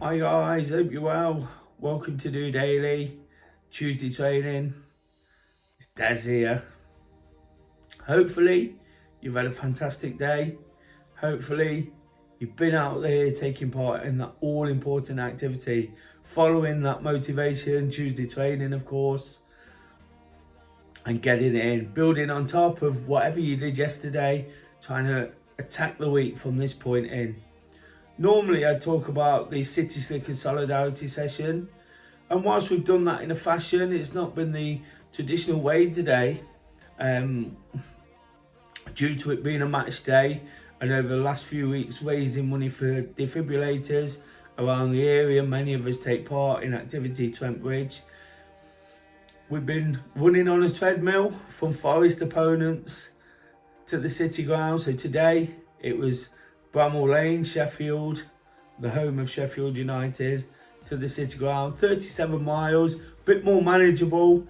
Hi guys, hope you're well. Welcome to DOdaily, Tuesday training. It's Des here. Hopefully you've had a fantastic day. Hopefully you've been out there taking part in that all important activity, following that motivation, Tuesday training of course, and getting it in, building on top of whatever you did yesterday, trying to attack the week from this point in. Normally I talk about the City Slicker Solidarity session, and whilst we've done that in a fashion, it's not been the traditional way today, due to it being a match day and over the last few weeks raising money for defibrillators around the area. Many of us take part in activity Trent Bridge. We've been running on a treadmill from Forest opponents to the City ground. So today it was Bramall Lane, Sheffield, the home of Sheffield United, to the City ground. 37 miles, a bit more manageable,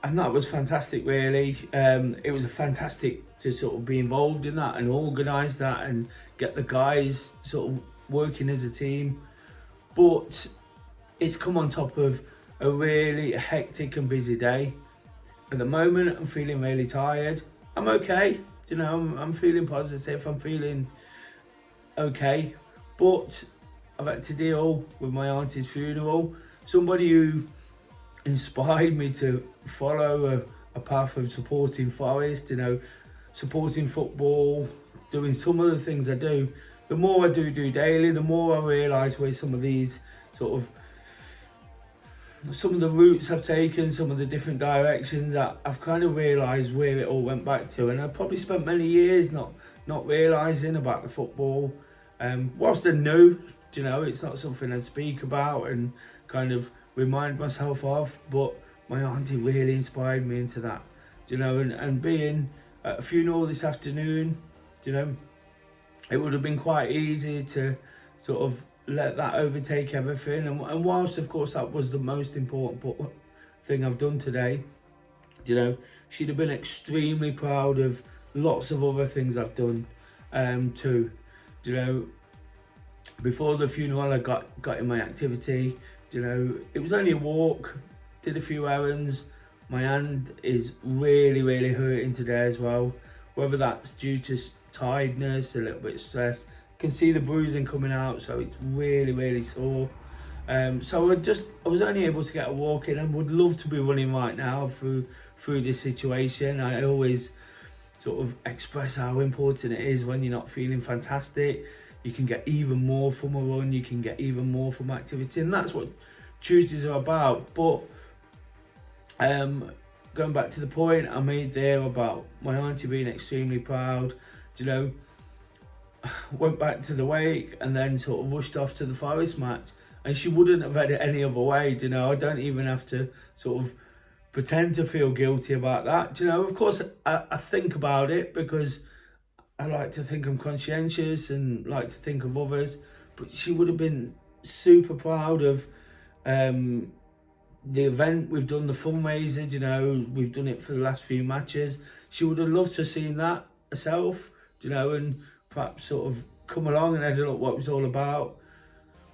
and that was fantastic really. It was fantastic to sort of be involved in that and organise that and get the guys sort of working as a team. But it's come on top of a really hectic and busy day. At the moment I'm feeling really tired. I'm okay, I'm feeling positive, I'm feeling okay, but I've had to deal with my auntie's funeral. Somebody who inspired me to follow a path of supporting Forest, supporting football, doing some of the things I do. The more I do daily, the more I realise where some of these some of the routes I've taken, some of the different directions that I've kind of realised where it all went back to. And I probably spent many years not realising about the football. Whilst I knew, it's not something I'd speak about and kind of remind myself of, but my auntie really inspired me into that, and being at a funeral this afternoon, it would have been quite easy to sort of let that overtake everything. And whilst of course that was the most important thing I've done today, she'd have been extremely proud of lots of other things I've done too. Before the funeral I got in my activity. It was only a walk, did a few errands. My hand is really hurting today as well, whether that's due to tiredness, a little bit of stress. Can see the bruising coming out, so it's really sore. So I was only able to get a walk in, and would love to be running right now through this situation. I always sort of express how important it is when you're not feeling fantastic. You can get even more from a run, you can get even more from activity, and that's what Tuesdays are about. But going back to the point I made there about my auntie being extremely proud, went back to the wake and then sort of rushed off to the Forest match, and she wouldn't have had it any other way. I don't even have to sort of pretend to feel guilty about that. Of course I think about it because I like to think I'm conscientious and like to think of others, but she would have been super proud of the event we've done, the fundraiser. We've done it for the last few matches. She would have loved to have seen that herself, and perhaps sort of come along and had a look what it was all about.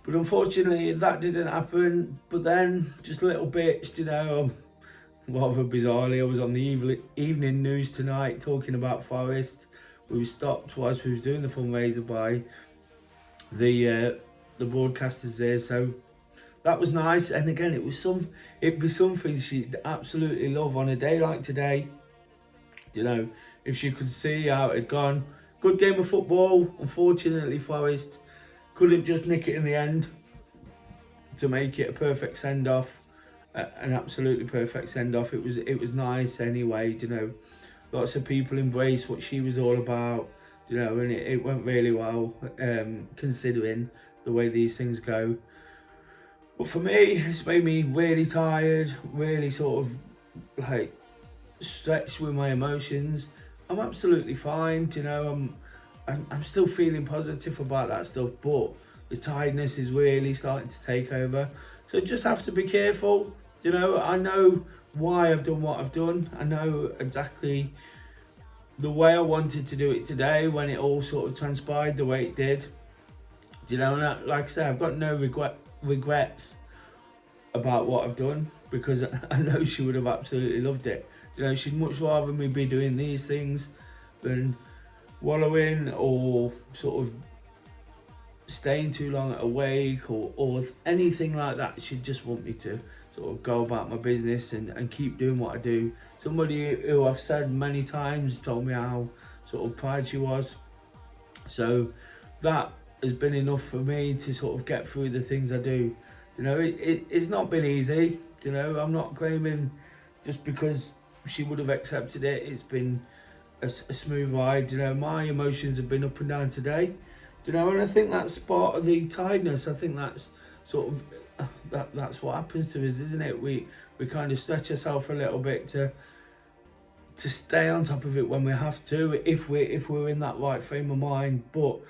But unfortunately that didn't happen. But then just little bits, rather bizarrely, I was on the evening news tonight talking about Forest. We were stopped whilst we was doing the fundraiser by the broadcasters there, so that was nice. And again, it'd be something she'd absolutely love on a day like today. If she could see how it had gone. Good game of football. Unfortunately, Forest couldn't just nick it in the end to make it a perfect send off, an absolutely perfect send off. It was nice anyway. Lots of people embraced what she was all about, and it went really well, considering the way these things go. But for me, it's made me really tired, really sort of like stretched with my emotions. I'm absolutely fine, I'm still feeling positive about that stuff, but the tiredness is really starting to take over. So just have to be careful. I know why I've done what I've done. I know exactly the way I wanted to do it today when it all sort of transpired the way it did. You know, and like I say, I've got no regrets about what I've done, because I know she would have absolutely loved it. You know, she'd much rather me be doing these things than wallowing or sort of staying too long awake or anything like that. She'd just want me to sort of go about my business and keep doing what I do. Somebody who I've said many times told me how sort of proud she was. So that has been enough for me to sort of get through the things I do. You know, it's not been easy. You know, I'm not claiming just because she would have accepted it, it's been a smooth ride. You know, my emotions have been up and down today. You know, and I think that's part of the tiredness. I think that's sort of that's what happens to us, isn't it? We kind of stretch ourselves a little bit to stay on top of it when we have to, if we're in that right frame of mind. But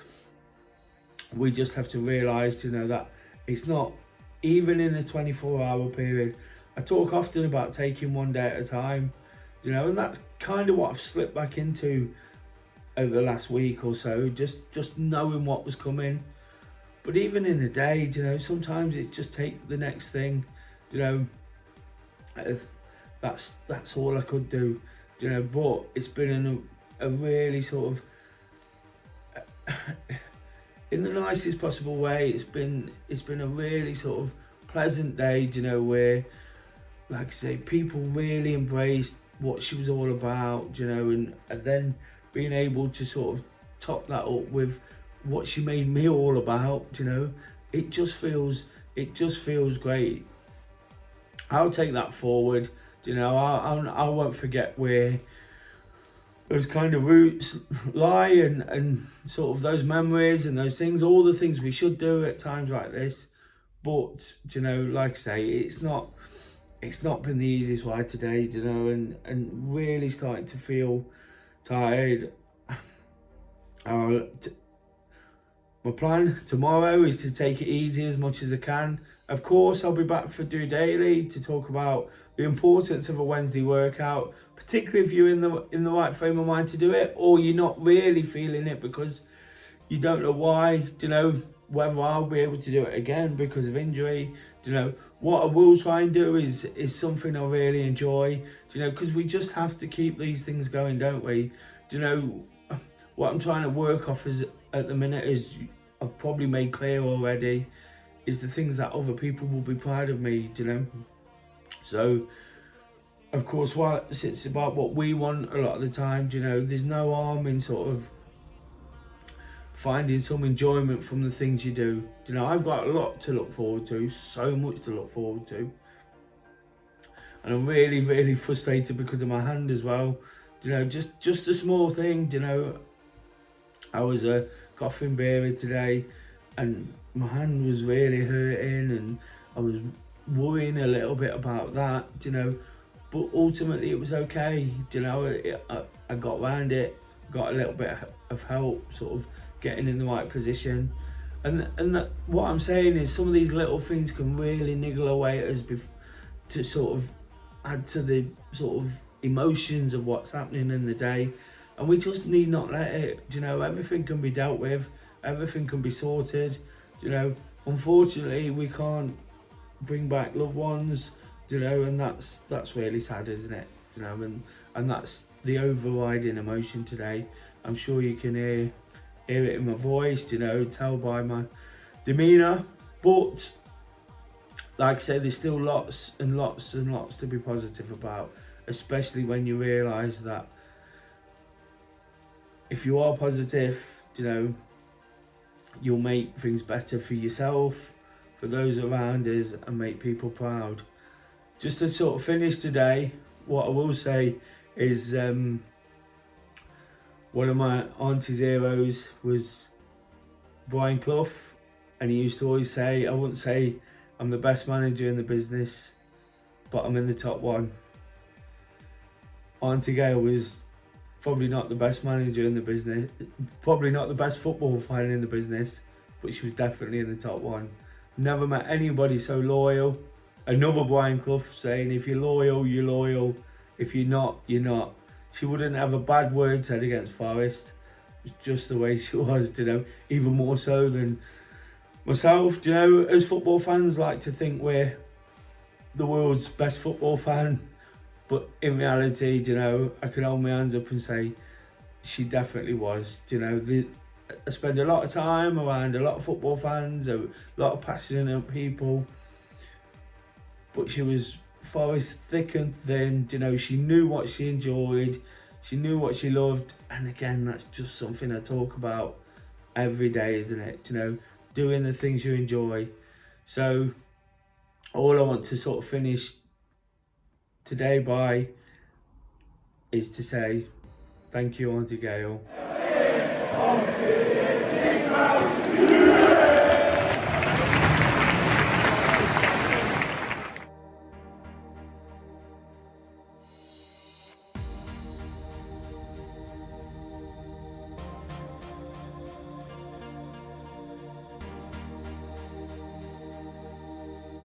we just have to realise, you know, that it's not, even in a 24-hour period. I talk often about taking one day at a time, you know, and that's kind of what I've slipped back into over the last week or so, just knowing what was coming. But even in a day, you know, sometimes it's just take the next thing, you know. That's all I could do, you know. But it's been a really sort of in the nicest possible way. It's been a really sort of pleasant day, you know, where, like I say, people really embraced what she was all about, you know, and then being able to sort of top that up with what she made me all about, you know, it just feels great. I'll take that forward, you know. I won't forget where those kind of roots lie, and sort of those memories and those things, all the things we should do at times like this. But, you know, like I say, it's not been the easiest ride today, you know, and really starting to feel tired. My plan tomorrow is to take it easy as much as I can. Of course, I'll be back for DOdaily to talk about the importance of a Wednesday workout, particularly if you're in the right frame of mind to do it, or you're not really feeling it because you don't know why, you know, whether I'll be able to do it again because of injury. You know, what I will try and do is something I really enjoy, you know, because we just have to keep these things going, don't we? You know, what I'm trying to work off is, at the minute, is, I've probably made clear already, is the things that other people will be proud of me, you know. So, of course, while it's about what we want a lot of the time, you know, there's no harm in sort of finding some enjoyment from the things you do. You know, I've got a lot to look forward to, so much to look forward to. And I'm really, really frustrated because of my hand as well. You know, just a small thing, you know. I was a coughing bearer today and my hand was really hurting and I was worrying a little bit about that, you know. But ultimately it was okay, you know. I got around it, got a little bit of help, sort of getting in the right position. And that, what I'm saying is, some of these little things can really niggle away at us to sort of add to the sort of emotions of what's happening in the day. And we just need not let it, you know. Everything can be dealt with, everything can be sorted, you know. Unfortunately, we can't bring back loved ones, you know, and that's really sad, isn't it? You know, and that's the overriding emotion today. I'm sure you can hear it in my voice, you know, tell by my demeanour. But like I say, there's still lots and lots and lots to be positive about, especially when you realise that if you are positive, you know, you'll make things better for yourself, for those around us, and make people proud. Just to sort of finish today, what I will say is, one of my auntie's heroes was Brian Clough, and he used to always say, I wouldn't say I'm the best manager in the business, but I'm in the top one. Auntie Gail was probably not the best manager in the business, probably not the best football fan in the business, but she was definitely in the top one. Never met anybody so loyal. Another Brian Clough saying, if you're loyal, you're loyal. If you're not, you're not. She wouldn't have a bad word said against Forest. It's just the way she was, you know, even more so than myself, you know, as football fans, like to think we're the world's best football fan, but in reality, you know, I can hold my hands up and say she definitely was. You know, I spend a lot of time around a lot of football fans, a lot of passionate people, but she was Forest thick and thin. You know, she knew what she enjoyed, she knew what she loved, and again, that's just something I talk about every day, isn't it? You know, doing the things you enjoy. So, all I want to sort of finish today by is to say thank you, Auntie Gail.